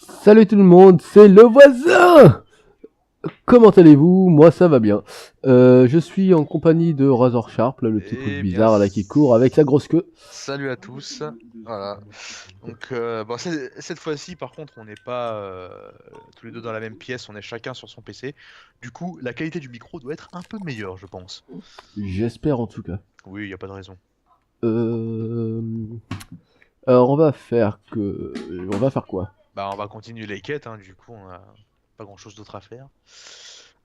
Salut tout le monde, c'est le voisin. Comment allez-vous? Moi ça va bien. Je suis en compagnie de Razor Sharp, là, le petit truc Eh bien, bizarre là qui court avec sa grosse queue. salut à tous. Voilà. Donc, bon, cette fois-ci, par contre, on n'est pas tous les deux dans la même pièce, on est chacun sur son PC. Du coup, la qualité du micro doit être un peu meilleure, je pense. J'espère en tout cas. Oui, il n'y a pas de raison. Euh... Alors on va faire quoi? Bah, on va continuer les quêtes, hein, du coup, on a pas grand-chose d'autre à faire.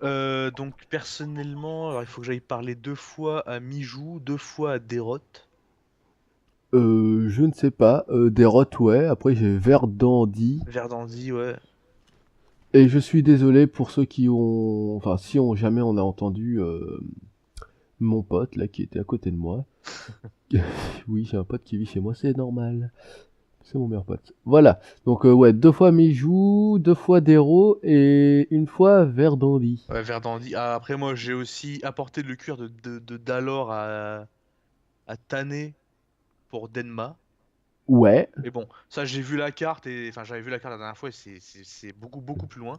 Donc, personnellement, alors, il faut que j'aille parler deux fois à Mijou, deux fois à Desrottes. Je ne sais pas. Des rottes, ouais. Après j'ai Verdandi. Verdandi, ouais. Et je suis désolé pour ceux qui ont, enfin si on jamais on a entendu mon pote là qui était à côté de moi. Oui, j'ai un pote qui vit chez moi, c'est normal. C'est mon meilleur pote. Voilà. Donc ouais, deux fois Mijou, deux fois Dero et une fois Verdandi. Ouais, Verdandi. Ah, après, moi, j'ai aussi apporté le cuir de Dalor à Tanné pour Denma. Ouais. Mais bon, ça j'ai vu la carte et enfin j'avais vu la carte la dernière fois et c'est beaucoup plus loin.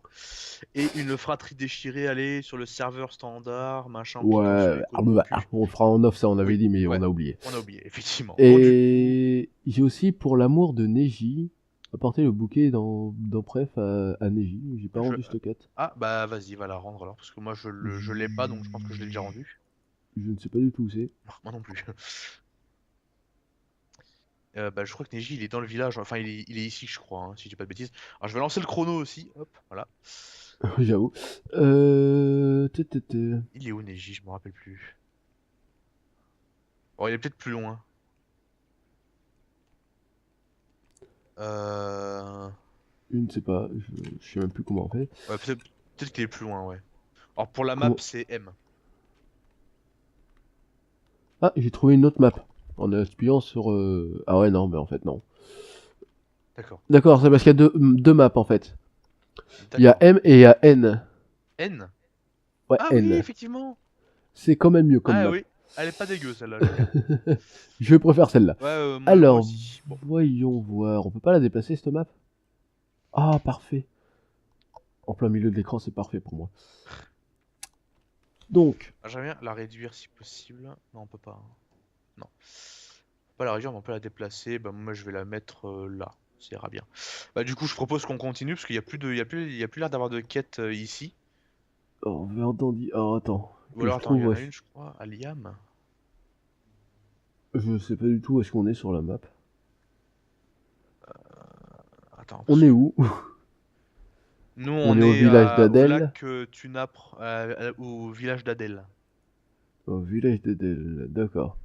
Et une fratrie déchirée, allez sur le serveur standard, machin bidule sur Ouais. l'icône mon cul. On le fera en off, ça on avait Oui, dit, mais ouais, on a oublié. on a oublié effectivement. Donc du coup, Et j'ai aussi pour l'amour de Neji apporté le bouquet dans Pref à Neji. J'ai pas je rendu cette quête. ah bah vas-y va la rendre alors parce que moi je l'ai pas donc je pense que je l'ai déjà rendu. Je ne sais pas du tout où c'est. Moi non plus. Bah je crois que Neji il est dans le village, enfin il est ici je crois hein, si je dis pas de bêtises. Alors je vais lancer le chrono aussi, hop voilà. J'avoue. Té, té, té. Il est où Neji? Je me rappelle plus. Oh il est peut-être plus loin. Euh... Je ne sais pas. Je sais même plus comment on fait. Ouais, peut-être qu'il est plus loin, ouais. Alors pour la map, Comment... c'est M. Ah, j'ai trouvé une autre map. En appuyant sur... Ah ouais, non, mais en fait, non. D'accord. D'accord, c'est parce qu'il y a deux maps en fait. Il y a D'accord. M et il y a N. N? Ouais, Ah oui, N. effectivement. C'est quand même mieux comme Ah map. oui. Elle est pas dégueu celle-là, j'aime bien. Je préfère celle-là. Ouais, moi Alors, aussi. Bon. voyons voir. On peut pas la déplacer cette map? Ah, parfait. En plein milieu de l'écran, c'est parfait pour moi. Donc, Ah, j'aimerais bien la réduire si possible. Non, on peut pas, hein. Non. On peut pas la réduire, mais on peut la déplacer. Bah moi je vais la mettre là. Ça ira bien. Bah du coup je propose qu'on continue parce qu'il y a plus de, il y a plus l'air d'avoir de quête ici. oh, Verdandi. Alors attends, Ou que alors je attends, il trouve. y en Ouais, a une je crois, à Liam. je sais pas du tout où est-ce qu'on est sur la map. Attends, On parce est que où? nous On on est au est village au lac d'Adèle. Tunapre, au village d'Adèle. Au village d'Adèle, d'accord.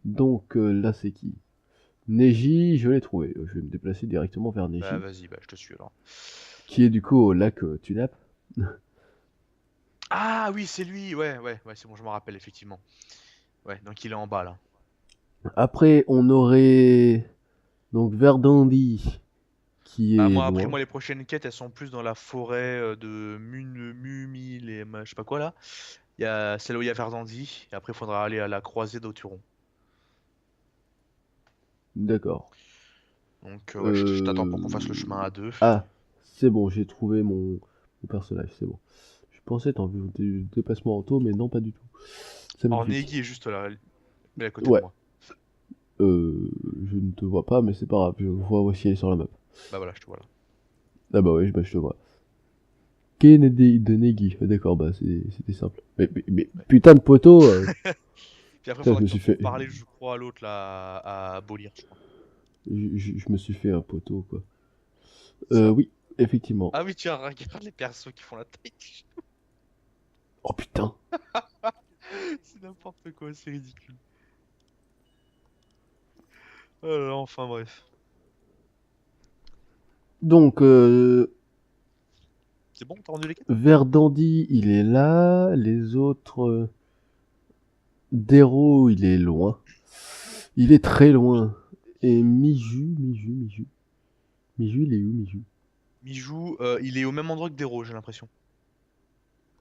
Donc là, c'est qui? Neji, je l'ai trouvé. Je vais me déplacer directement vers Bah Neji, vas-y, bah je te suis alors. qui est du coup au lac Tunap. Ah oui, c'est lui, ouais, c'est bon, je me rappelle effectivement. Ouais, donc il est en bas là. Après, on aurait donc Verdandi, qui Bah est moi, après loin. moi, les prochaines quêtes, elles sont plus dans la forêt de Mumil et je sais pas quoi là. Il y a celle où il y a Verdandi, et après il faudra aller à la croisée d'Auturon. D'accord. Donc ouais, je t'attends pour qu'on fasse le Euh... chemin à deux. Ah, c'est bon, j'ai trouvé mon personnage, c'est bon. Je pensais être en déplacement auto, mais non, pas du tout. C'est Alors magnifique. Negi est juste là, elle est à côté de Ouais, moi. je ne te vois pas, mais c'est pas grave, je vois aussi elle est sur la map. Bah voilà, je te vois là. Ah bah ouais, bah, je te vois. Kennedy de Negi, d'accord, bah c'était simple. Mais Ouais. putain de poteau, Puis après, il putain, faudra je me que tu suis retournes fait, parler, je crois, à l'autre là, à Bolir, je crois. je me suis fait un poteau quoi. Ça. Oui, effectivement. Ah oui, tiens, regarde les persos qui font la taille. Oh putain. C'est n'importe quoi, c'est ridicule. Oh là là, enfin bref. Donc, C'est bon, t'as rendu les quêtes? Verdandi, il est là. Les autres, Dero, il est loin. Il est très loin. Et Miju, il est où, Miju? Mijou, il est au même endroit que Dero, j'ai l'impression.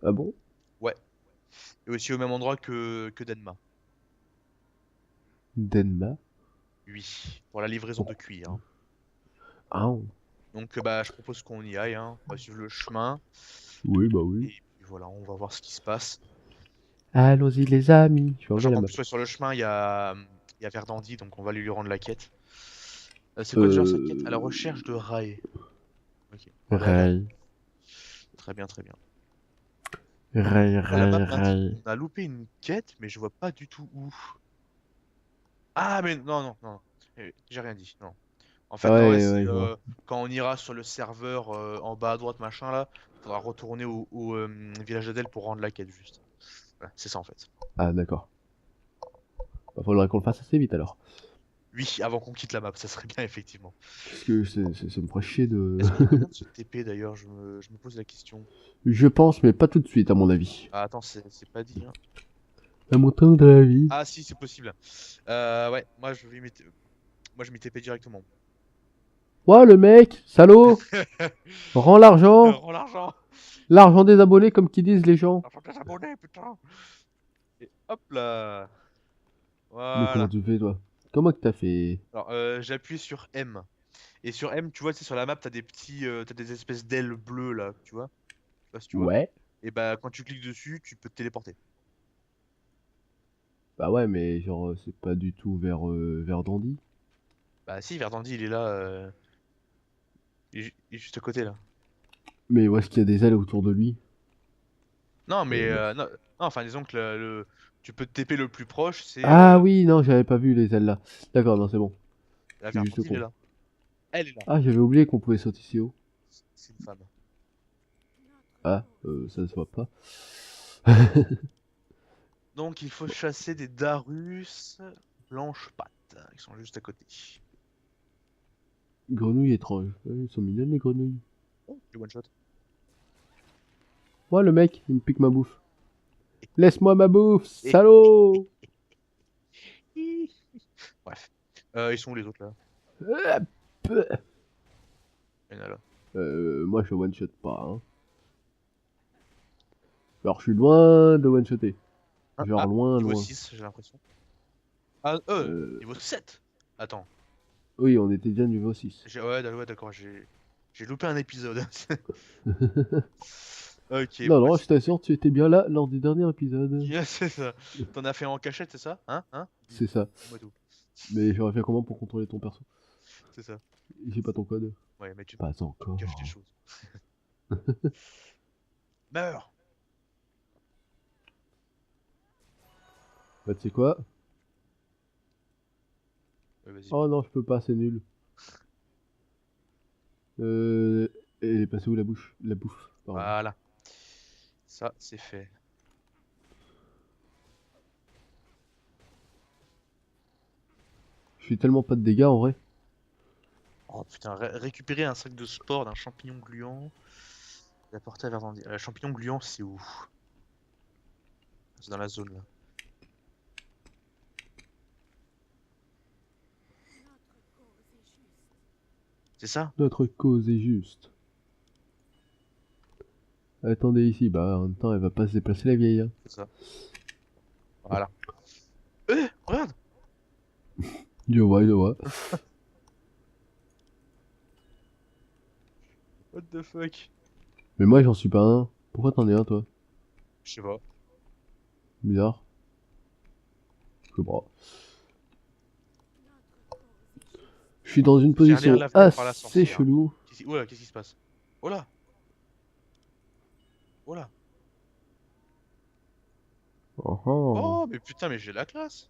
Ah bon? Ouais. Et aussi au même endroit que Denma. Denma? Oui. Pour la livraison Oh. de cuir, hein. Ah, oh. Donc bah je propose qu'on y aille, hein. On va suivre le chemin. Oui, bah oui. Et puis voilà, on va voir ce qui se passe. Allons-y les amis. Je vais enlever Sachant la qu'en map. plus ouais, sur le chemin il y a Verdandi, donc on va lui rendre la quête. C'est quoi déjà sa quête? À la Euh... recherche de Rai. Ok, enlever la Verdandi. Ray. Très bien, très bien. Ray, Là, la map Ray, m'indique Ray. qu'on a loupé une quête, mais je vois pas du tout où. Ah mais non, non, non. J'ai rien dit, non. En fait, non, ouais, Ouais, c'est ouais, je vois. quand on ira sur le serveur en bas à droite, machin là, faudra retourner au village d'Adèle pour rendre la quête juste. Voilà, c'est ça en fait. Ah, d'accord. Bah, faudrait qu'on le fasse assez vite alors. Oui, avant qu'on quitte la map, ça serait bien effectivement. Parce que ça me ferait chier de... Est-ce qu'il y a moyen de se TP d'ailleurs? Je me pose la question. Je pense, mais pas tout de suite à mon avis. Ah, attends, c'est pas dit, hein. À mon temps de la vie. Ah si, c'est possible. Ouais, moi je m'y TP directement. Ouais, le mec, salaud, rends l'argent. Rends l'argent! L'argent des abonnés, comme qu'ils disent les gens. L'argent des abonnés, putain! Et hop là! Mais comment Voilà. tu fais, toi? Comment que t'as fait? Alors, j'appuie sur M. Et sur M, tu vois, tu sais, sur la map, t'as des espèces d'ailes bleues là, tu vois? Je sais pas si tu vois. Ouais. Et bah, quand tu cliques dessus, tu peux te téléporter. Bah ouais, mais genre, c'est pas du tout vers Dandy. Bah, si, Verdandi, il est là, il est juste à côté là. Mais où est-ce qu'il y a des ailes autour de lui? Non, mais Non. non, non, enfin, disons que tu peux te TP le plus proche, c'est Ah oui, non, j'avais pas vu les ailes là. D'accord, non, c'est bon. la Je suis juste Verdandi, il est con. là. Elle est là. Ah, j'avais oublié qu'on pouvait sauter si haut. C'est une femme. Ah, ça se voit pas. Donc, il faut chasser des Darus blanches pattes, qui sont juste à côté. Grenouille étrange. Ouais, ils sont mignonnes les grenouilles. Oh, le one shot. Ouais, le mec, il me pique ma bouffe. Laisse-moi ma bouffe, Et... salaud! Bref. Ils sont où les autres là? Hop. Il y en a là. Moi je one shot pas, hein. Alors je suis loin de one shotter. Genre Ah, loin, niveau loin. 6, j'ai l'impression. Ah, Euh, niveau 7. Attends. oui, on était déjà niveau 6. Ouais, d'accord, j'ai loupé un épisode. Ok, Non, bon, bah, non, je t'assure, tu étais bien là lors du dernier épisode. yeah, c'est ça. T'en as fait en cachette, c'est ça? Hein? Hein? C'est ça. Dis-moi tout. Mais j'aurais fait comment pour contrôler ton perso? C'est ça. J'ai pas ton code. Ouais, mais tu Pas caches tes encore. choses. Meurs! Bah tu sais quoi? Ouais, vas-y. Oh non, je peux pas, c'est nul. Euh... Elle est passée où la bouche? La bouffe, pardon. Voilà. Ça, c'est fait. Je suis tellement pas de dégâts en vrai. Oh putain, récupérer un sac de sport d'un champignon gluant. L'apporter à Verdandi. Champignon gluant, c'est où? C'est dans la zone là. C'est ça? Notre cause est juste. Attendez ici, bah en même temps elle va pas se déplacer la vieille, hein. C'est ça. Voilà. Regarde! Je vois, je vois. What the fuck? Mais moi j'en suis pas un. Pourquoi t'en es un toi? Je sais pas. Bizarre. Je sais pas. Je suis dans une Faire lire position l'avenir par la assez sorcière. chelou. Oula, qu'est-ce qui se passe? Oh là! Oh là! Oh, oh. Oh, mais putain, mais j'ai la classe!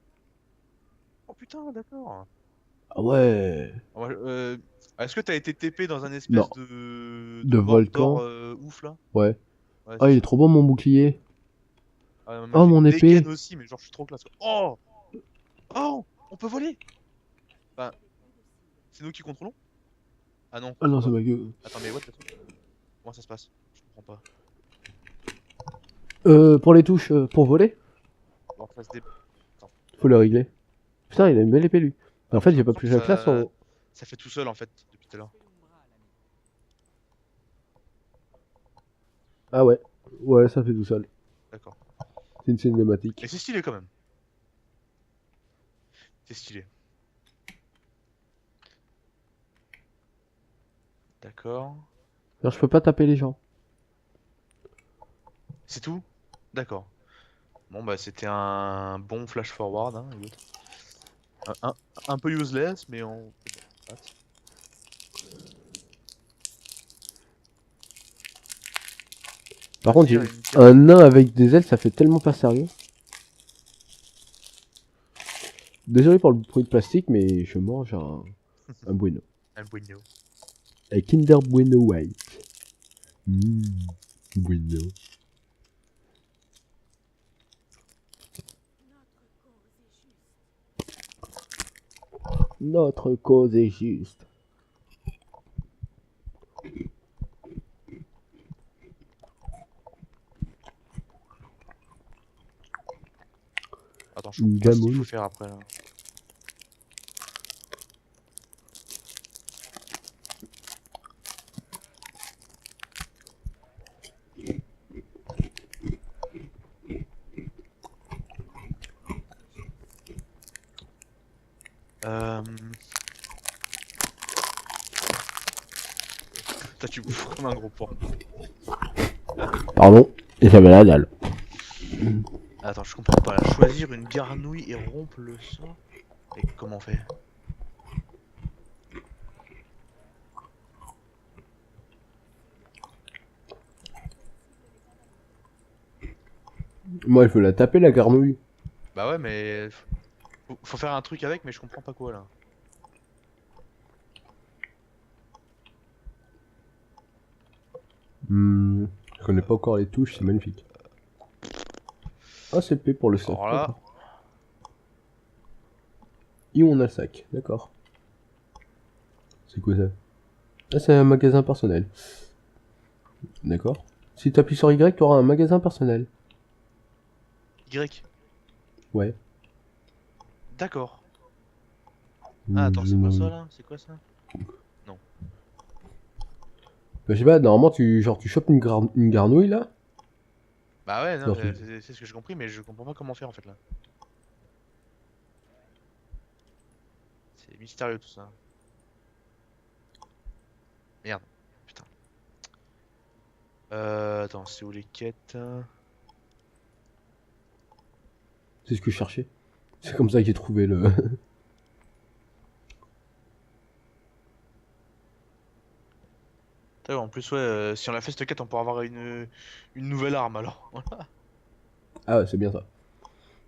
Oh putain, d'accord. Ah ouais. Ah, est-ce que t'as été TP dans un Non. espèce de De bord d'or volcan. ouf là? Ouais. Ouais, Oh c'est il est ça. trop bon mon bouclier. Moi Oh j'ai une mon dégaine épée. aussi, mais genre je suis trop classe quoi. Oh! Oh! On peut voler! Enfin, c'est nous qui contrôlons? Ah non, on Ah non contrôle c'est pas. ma gueule. Attends, mais what the fuck? Comment ça se passe? Je comprends pas. Pour les touches, pour voler, Bon, face des... Attends. faut le régler. Putain il a une belle épée lui. Mais en Alors, fait j'ai j'ai pas l'impression plus que la classe en... ça fait tout seul en fait depuis tout à l'heure. Ah ouais. Ouais ça fait tout seul. D'accord. C'est une cinématique. Et c'est stylé quand même. C'est stylé. D'accord. Alors je peux pas taper les gens. C'est tout? D'accord. Bon bah c'était un bon flash forward, hein, écoute. Un, un- un peu useless, mais on... c'est bon, ça passe. Par contre, Choisir une un carte. nain avec des ailes, ça fait tellement pas sérieux. Désolé pour le bruit de plastique, mais je mange un bueno. Un bueno. Un Kinder Bueno White. Bueno. Notre cause est juste. Attends, je comprends pas ce qu'il faut Gamoun. faire après là. Euh... Putain, tu bouffes comme un gros porc. Pardon, et j'avais la dalle. Attends, je comprends pas. Là. Choisir une garnouille et rompre le sort. Et comment on fait? Moi, il faut la taper, la garnouille. Bah ouais, mais faut faire un truc avec, mais je comprends pas quoi là. Je connais pas encore les touches, c'est magnifique. Ah, c'est P pour le sac, Alors là, d'accord. Et on a le sac, d'accord. C'est quoi ça? Ah, c'est un magasin personnel. D'accord. Si tu appuies sur Y, tu auras un magasin personnel. Y. Ouais. D'accord. Ah, attends, c'est quoi ça là? C'est quoi ça? Non. Bah, je sais pas, normalement, tu chopes une garnouille là. Bah ouais, non, Genre, tu- c'est ce que j'ai compris, mais je comprends pas comment faire en fait là. C'est mystérieux tout ça. Merde. Putain. Attends, c'est où les quêtes? C'est ce que je cherchais. C'est comme ça que j'ai trouvé le. En plus, ouais, si on a fait cette quête, on pourra avoir une nouvelle arme alors. Ah ouais, c'est bien ça.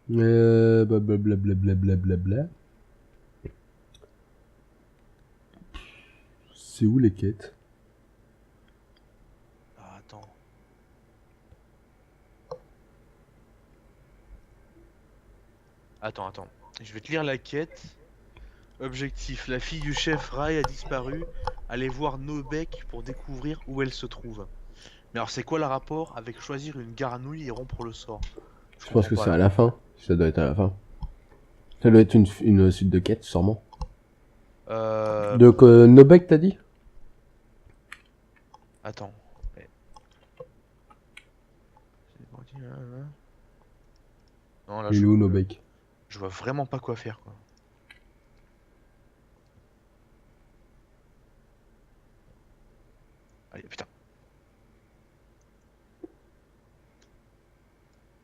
Blablabla. C'est où les quêtes? Ah, attends. Attends. Je vais te lire la quête. Objectif, la fille du chef Rai a disparu. Allez voir Nobek pour découvrir où elle se trouve. Mais alors c'est quoi le rapport avec choisir une garnouille et rompre le sort? Je Je pense comprends que pas c'est à là. la fin. Ça doit être à la fin. Ça doit être une suite de quêtes, sûrement. Euh... Donc, Nobek, t'as dit? Attends. Eh, c'est parti, là. Non là Il est où, Nobek? je vois vraiment pas quoi faire quoi. Allez putain.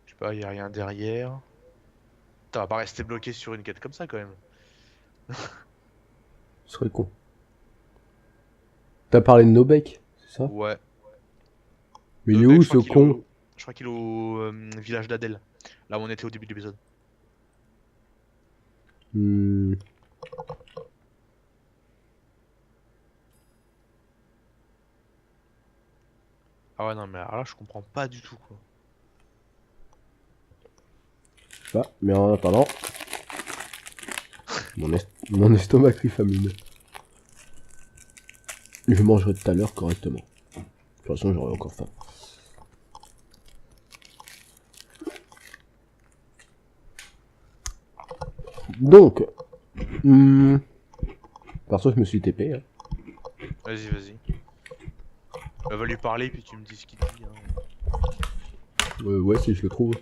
Je sais pas, y a rien derrière. Putain, on va pas rester bloqué sur une quête comme ça quand même. Ce serait con. T'as parlé de Nobek, c'est ça? Ouais. Mais il est Nobek, où ce con? je crois qu'il est au village d'Adel. Là où on était au début de l'épisode. Hmm. Ah ouais non mais alors là je comprends pas du tout quoi. Ah, mais en attendant, mon estomac crie famine. Je mangerai tout à l'heure correctement. De toute façon, j'aurai encore faim. Donc, perso, je me suis TP. Hein. Vas-y. Va lui parler puis tu me dis ce qu'il dit. Hein. Ouais, si je le trouve.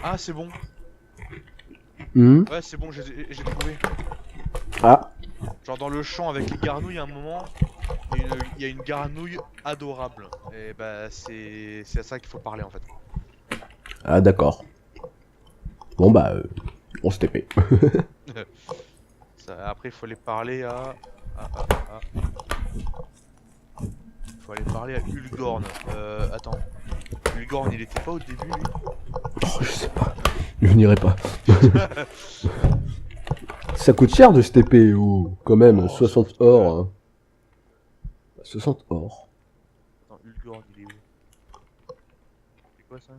Ah, c'est bon. Hmm. Ouais, c'est bon, j'ai trouvé. Ah, Genre dans le champ avec les garnouilles, à un moment, il y a une garnouille adorable. Et bah, c'est à ça qu'il faut parler en fait. ah d'accord. Bon bah, on se TP. Après, il faut aller parler à. Il faut aller parler à Ulgorn. Attends. Ulgorn, il était pas au début, lui? Oh, je sais pas. Je n'irai pas. Ça coûte cher de se TP ou quand même Oh, ça 60 coûte que dalle. or. Hein. 60 or. Attends, Ulgorn, il est où? C'est quoi ça?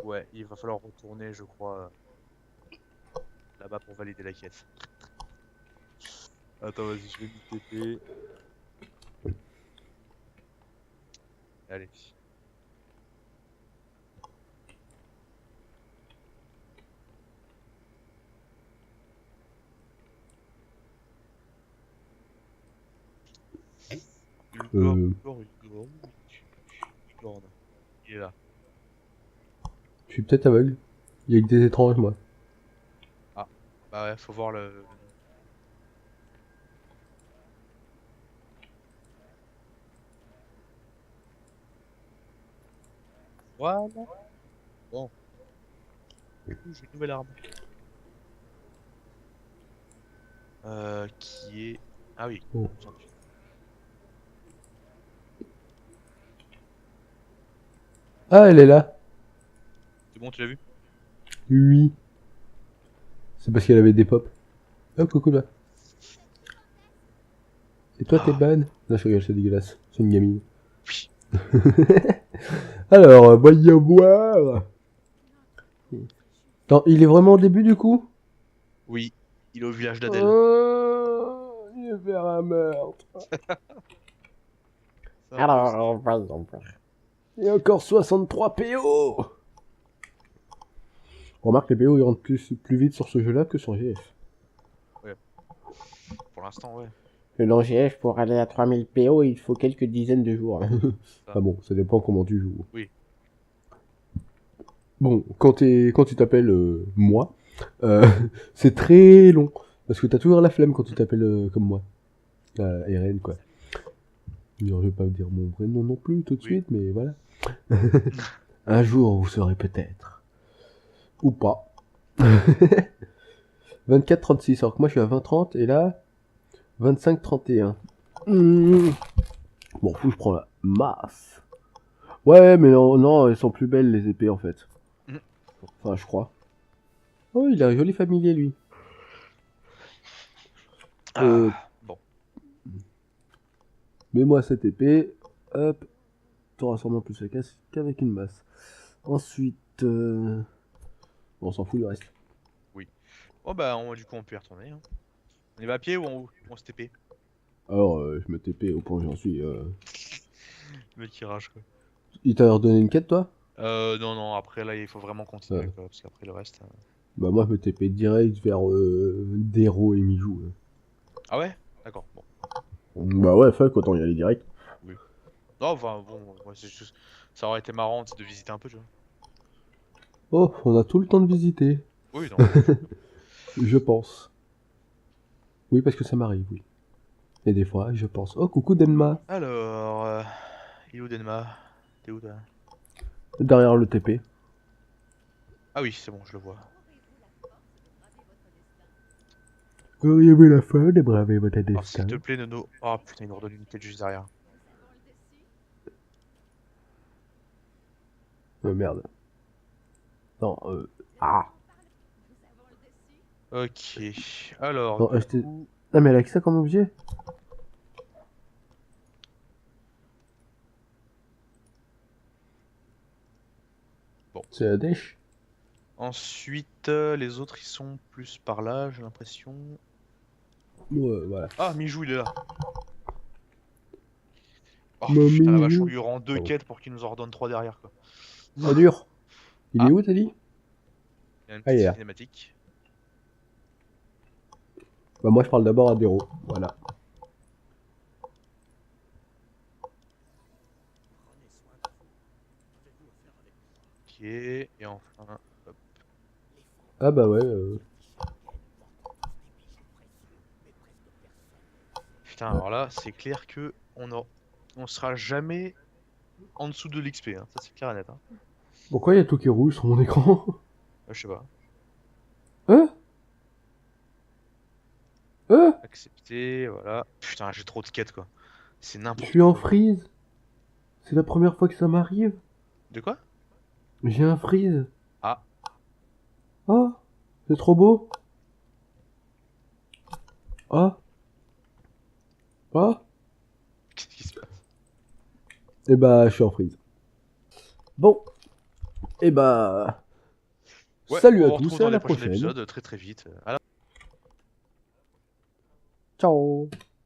Ouais, il va falloir retourner, je crois, là-bas pour valider la quête. Attends, vas-y, je vais m'y TP. Allez. Euh, Ulgorn. Il est là. je suis peut-être aveugle. Il y a que des étranges, moi. Ah, bah ouais, faut voir le nom. Voilà. Bon, du coup, j'ai une nouvelle arme. Qui est... Ah oui, Oh. 68. Ah, elle est là. C'est bon, tu l'as vu? Oui. C'est parce qu'elle avait des pops. Oh, coucou là. Et toi, t'es Ah, ban? Non, je rigole, c'est dégueulasse. C'est une gamine. oui. Alors, voyons voir. Attends, il est vraiment au début du coup? Oui, il est au village d'Adèle. Oh, il va faire un meurtre. C'est un peu ça. Alors, voyons voir. Et encore 63 PO. Remarque, les PO ils rentrent plus vite sur ce jeu-là que sur GF. Ouais, pour l'instant, ouais. Et dans GF, pour aller à 3000 PO, il faut quelques dizaines de jours. Ça. Ah bon, ça dépend comment tu joues. Oui. Bon, quand tu t'appelles moi, euh, c'est très long. Parce que t'as toujours la flemme quand tu t'appelles comme moi. RN, quoi. Alors, je vais pas vous dire mon vrai nom non plus tout de Oui. suite, mais voilà. Un jour, vous saurez peut-être. Ou pas. 24-36, alors que moi je suis à 20-30, et là, 25-31. Mmh. Bon, faut que je prends la masse. Ouais, mais non, non, elles sont plus belles les épées en fait. Mhm. Enfin, je crois. Oh, il a un joli familier lui. Euh, Ah, bon. Mets-moi cette épée. Hop. T'auras sûrement plus de casse qu'avec une masse. Ensuite, bon, on s'en fout du reste. Oui. Oh bah, du coup, on peut y retourner. Hein. On y va à pied ou on se TP? Alors, je me TP au point où j'en suis. Le mec qui rage, quoi. Il t'a redonné une quête, toi? Non, non, après, là, il faut vraiment continuer, Ouais. quoi. Parce qu'après, le reste... Bah, moi, je me TP direct vers Dero et Mijou. Ah ouais? D'accord, bon. Bah, ouais, fuck, autant y aller direct. Oui. Non, enfin, bon, moi, c'est juste... Ça aurait été marrant, tu sais, de visiter un peu, tu vois. Oh, on a tout le temps de visiter. Oui, non, bien sûr. Je pense. Oui, parce que ça m'arrive, oui. Et des fois, je pense. Oh, coucou Denma. Alors... Il est où, Denma? T'es où, toi? Derrière le TP. Ah oui, c'est bon, je le vois. Auriez-vous la fin de braver votre Alors, s'il destin? te plaît, Nono... Oh, putain, il nous redonne une quête juste derrière. Merde. Non, Ah. Ok. Alors, Non, du acheter... coup... Ah, mais elle a que ça comme objet? Bon. C'est la dèche? Ensuite, les autres, ils sont plus par là, j'ai l'impression. Ouais, voilà. Ah, Mijou, il est là. Oh, putain, la Mamie. vache, on lui rend deux Pardon. quêtes pour qu'il nous en redonne trois derrière, quoi. Ça dure. Il est Ah, où, t'as dit? il y a une Ah, il petite est là. cinématique. Bah, moi, je parle d'abord à Dero. Voilà. Ah bah ouais. Putain, alors là, c'est clair que on sera jamais en dessous de l'XP, hein. Ça c'est clair et net. Hein. Pourquoi il y a tout qui est rouge sur mon écran? Je sais pas. Hein? Hein? Accepter, voilà. Putain, j'ai trop de quêtes quoi. C'est Je n'importe suis en quoi. freeze. C'est la première fois que ça m'arrive. De quoi? J'ai un freeze. Ah, Oh, c'est trop beau. Ah, ah. qu'est-ce qui se passe? Et bah, je suis en freeze. Bon, et bah, Ouais, salut on à vous tous retrouve et dans à les la prochains prochaine. épisodes très très vite. À la Ciao.